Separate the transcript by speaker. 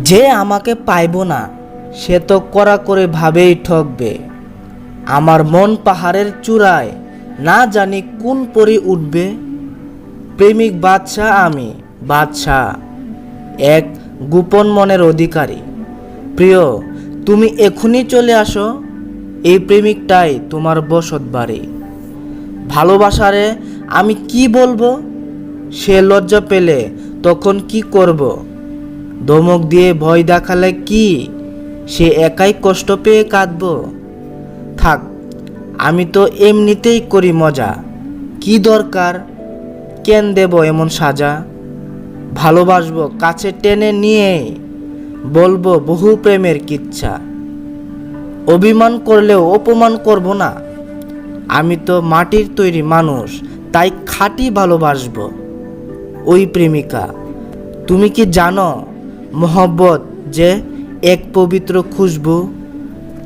Speaker 1: যে আমাকে পাইব না সে তো কড়া করে ভাবেই ঠকবে। আমার মন পাহাড়ের চূড়ায়, না জানি কোন পরি উঠবে। প্রেমিক বাদশাহ আমি, বাদশাহ, এক গোপন মনের অধিকারী। প্রিয়, তুমি এখনই চলে আসো, এই প্রেমিকটাই তোমার বসত বাড়ি। ভালোবাসারে আমি কি বলবো, সে লজ্জা পেলে তখন কি করব? ধমক দিয়ে ভয় দেখালে কি সে একাই কষ্ট পেয়ে কাঁদব? থাক, আমি তো এমনিতেই করি মজা, কি দরকার কেন দেব এমন সাজা? ভালোবাসবো কাছে টেনে নিয়ে, বলবো বহু প্রেমের কিচ্ছা। অভিমান করলেও অপমান করব না, আমি তো মাটির তৈরি মানুষ, তাই খাঁটি ভালোবাসবো। ওই প্রেমিকা, তুমি কি জানো মহব্বত যে এক পবিত্র খুশবু?